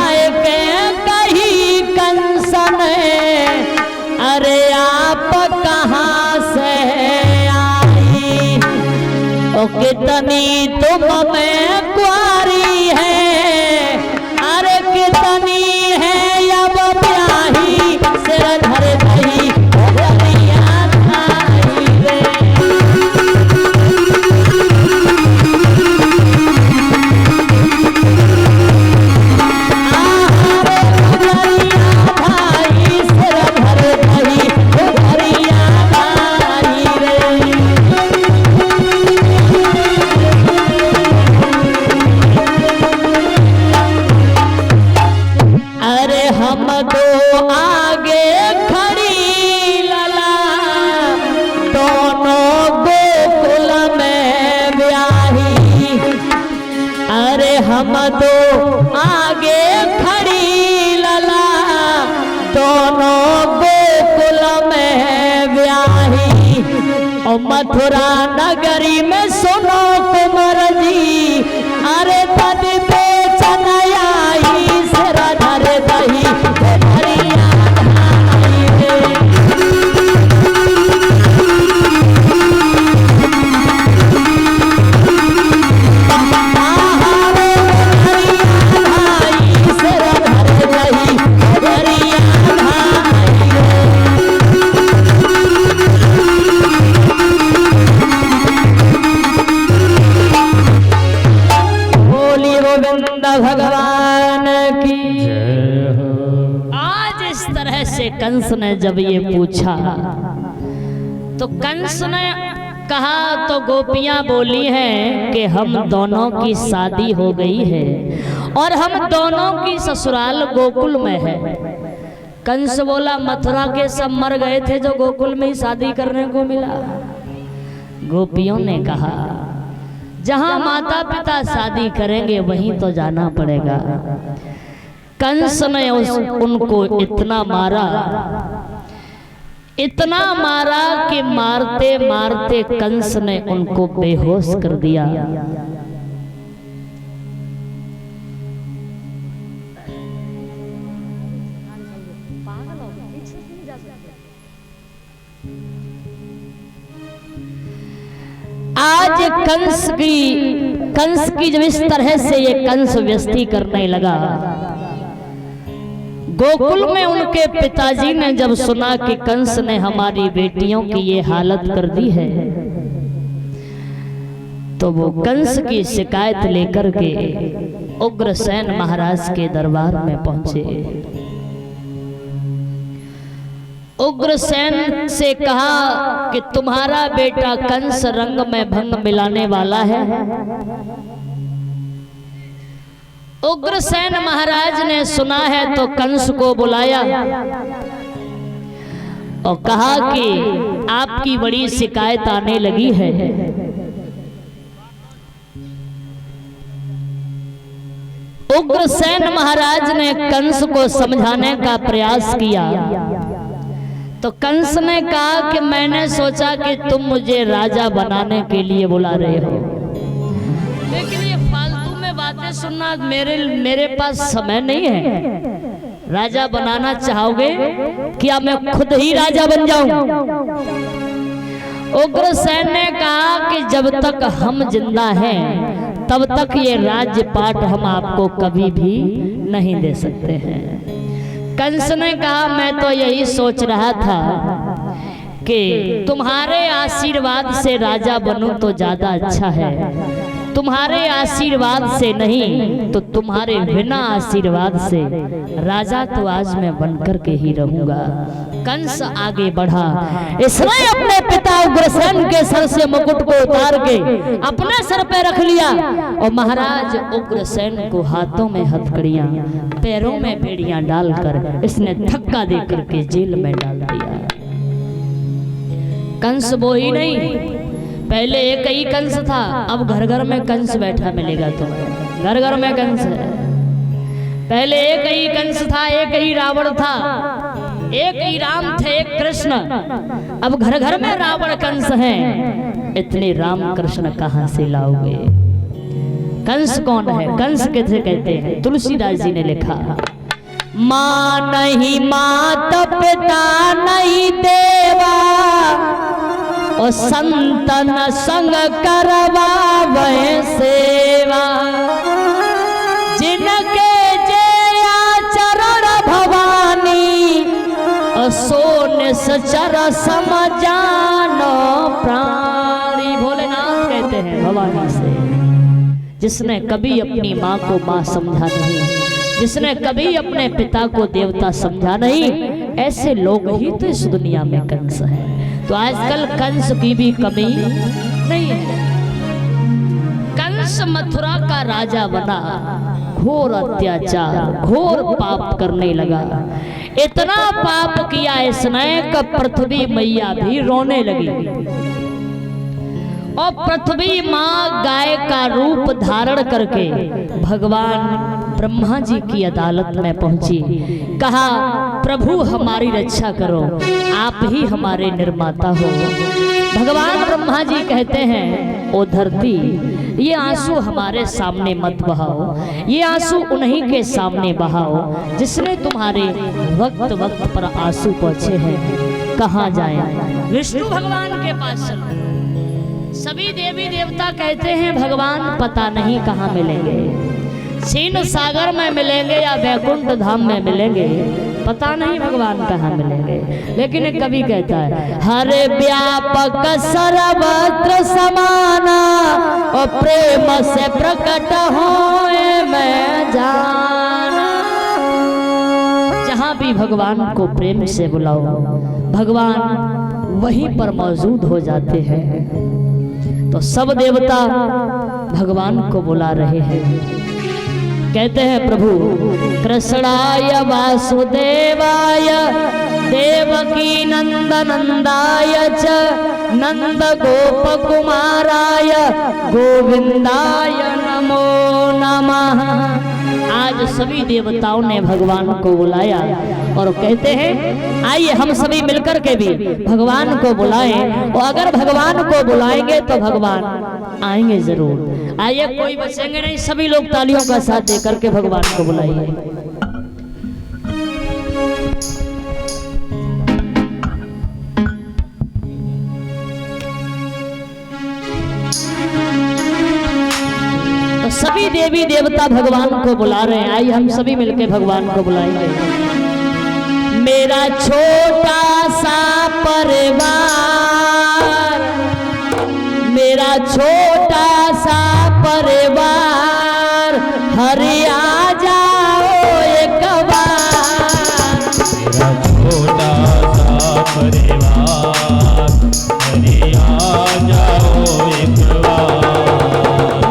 जाए के कहीं कंस ने, अरे आप कहाँ से आई, ओ कितनी तुम में कुंवारी है, अरे कितनी है अब ब्याही, सिर धर दही हम दो आगे खड़ी लला, दोनों गोकुल में ब्याही, और मथुरा नगरी में सुनो कुंवर जी, अरे तद बेचन आई, सिर धर दही धरिया भगवान की। आज इस तरह से कंस ने जब ये पूछा तो कंस ने कहा, तो गोपियां बोली हैं कि हम दोनों की शादी हो गई है और हम दोनों की ससुराल गोकुल में है। कंस बोला, मथुरा के सब मर गए थे जो गोकुल में ही शादी करने को मिला। गोपियों ने कहा, जहां माता पिता शादी करेंगे वहीं तो जाना पड़ेगा। कंस ने उनको इतना मारा कि मारते मारते कंस ने उनको बेहोश कर दिया। आज कंस की जब इस तरह से ये कंस व्यस्ती करने लगा, गोकुल में उनके पिताजी ने जब सुना कि कंस ने हमारी बेटियों की ये हालत कर दी है, तो वो कंस की शिकायत लेकर के उग्रसेन महाराज के दरबार में पहुंचे। उग्रसेन से कहा कि तुम्हारा बेटा कंस रंग में भंग मिलाने वाला है। उग्रसेन महाराज ने सुना है तो कंस को बुलाया और कहा कि आपकी बड़ी शिकायत आने लगी है। उग्रसेन महाराज ने कंस को समझाने का प्रयास किया तो कंस ने कहा कि मैंने सोचा कि तुम मुझे राजा बनाने के लिए बुला रहे हो, लेकिन ये फालतू में बातें सुनना मेरे पास समय नहीं है। राजा बनाना चाहोगे क्या मैं खुद ही राजा बन जाऊं? उग्रसेन ने कहा कि जब तक हम जिंदा हैं तब तक ये राज्यपाट हम आपको कभी भी नहीं दे सकते हैं। कंस ने कहा, मैं तो यही सोच रहा था कि तुम्हारे आशीर्वाद से राजा बनूं तो ज्यादा अच्छा है, तुम्हारे आशीर्वाद से नहीं तो तुम्हारे बिना आशीर्वाद से राजा तो आज मैं बनकर के ही रहूंगा। कंस आगे बढ़ा, इसने अपने पिता उग्रसेन के सर से मुकुट को उतार के अपने सर पे रख लिया और महाराज उग्रसेन को हाथों में हथकड़ियां पैरों में बेड़ियां डालकर इसने धक्का दे करके जेल में डाल दिया। कंस वो ही नहीं, पहले एक ही कंस था, अब घर घर में कंस बैठा मिलेगा तुम्हें, घर घर में कंस है। पहले एक ही कंस था, एक ही रावण था, एक ही राम थे, एक कृष्ण, अब घर घर में रावण कंस हैं। इतने राम कृष्ण कहां से लाओगे? कंस कौन है? कंस कैसे कहते हैं? तुलसीदास जी ने लिखा, माँ नहीं मात पिता नहीं देवा, और संतन संग करवावे सेवा, जिनके जया चरण भवानी, सोन सचर समझानो प्राणी। भोलेनाथ कहते हैं भवानी से, जिसने कभी अपनी माँ को माँ समझा नहीं, जिसने कभी अपने पिता को देवता समझा नहीं, ऐसे लोग ही तो इस दुनिया में कंस है। तो आजकल कंस की भी कमी नहीं है। कंस मथुरा का राजा बना, घोर अत्याचार घोर पाप करने लगा। इतना पाप किया इसने कि पृथ्वी मैया भी रोने लगी, और पृथ्वी माँ गाय का रूप धारण करके भगवान ब्रह्मा जी की अदालत में पहुंची। कहा, प्रभु हमारी रक्षा करो, आप ही हमारे निर्माता हो। भगवान ब्रह्मा जी कहते हैं, ओ धरती, ये आंसू हमारे सामने मत बहाओ, ये आंसू उन्हीं के सामने बहाओ जिसने तुम्हारे वक्त वक्त पर आंसू पहुंचे हैं। कहाँ जाएं? विष्णु भगवान के पास चलो। सभी देवी देवता कहते हैं, भगवान पता नहीं कहाँ मिलेंगे, क्षीण सागर में मिलेंगे या वैकुंठ धाम में मिलेंगे, पता नहीं भगवान कहाँ मिलेंगे। लेकिन एक कवि कहता है, हरे व्यापक सर्वत्र समाना, और प्रेम से प्रकट होए मैं जाना। जहाँ भी भगवान को प्रेम से बुलाओ, भगवान वहीं पर मौजूद हो जाते हैं। तो सब देवता भगवान को बुला रहे हैं। कहते हैं, प्रभु कृष्णाय वासुदेवाय देवकी नंदनंदाय च नंद गोप कुमाराय गोविंदाय नमो नमः। आज सभी देवताओं ने भगवान को बुलाया और कहते हैं, आइए हम सभी मिलकर के भी भगवान को बुलाएं, और अगर भगवान को बुलाएंगे तो भगवान आएंगे जरूर। आइए, कोई बचेंगे नहीं, सभी लोग तालियों का साथ देकर के भगवान को बुलाइए। तो सभी देवी देवता भगवान को बुला रहे हैं। आइए हम सभी मिलकर भगवान को बुलाएंगे। मेरा छोटा सा परिवार, मेरा छोटा सा परिवार, हरि आ जाओ एक बार। मेरा छोटा सा परिवार, हरि आ जाओ एक बार।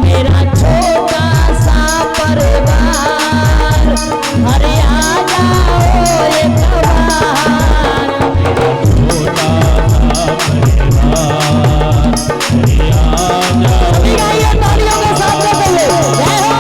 मेरा छोटा सा परिवार, हरि आ जाओ एक बार। छोटा सा परिवार, हरि आ जाओ। तालियों के साथ में बोले, जय हो।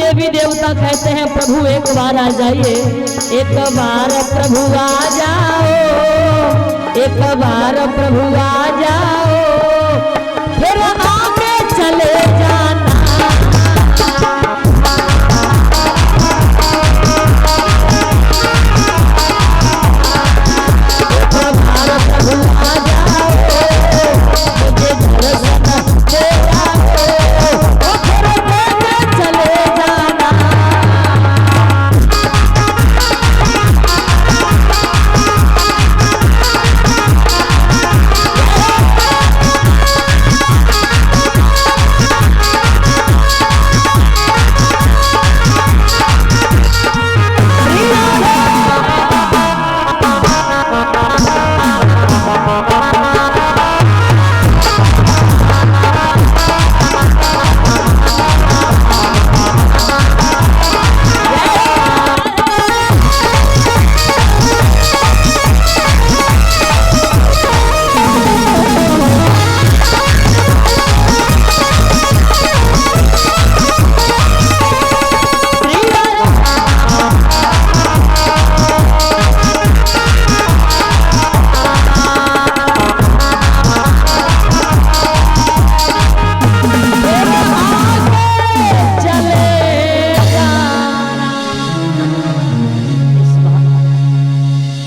देवी देवता कहते हैं प्रभु एक बार आ जाइए, एक बार प्रभु आ जाओ, एक बार प्रभु आ जाओ, फिर आगे चले जाना। एक बार प्रभु आ जाओ, मुझे दर्शन दे आओ, फिर आगे चले जाना।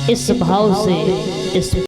इस भाव से इस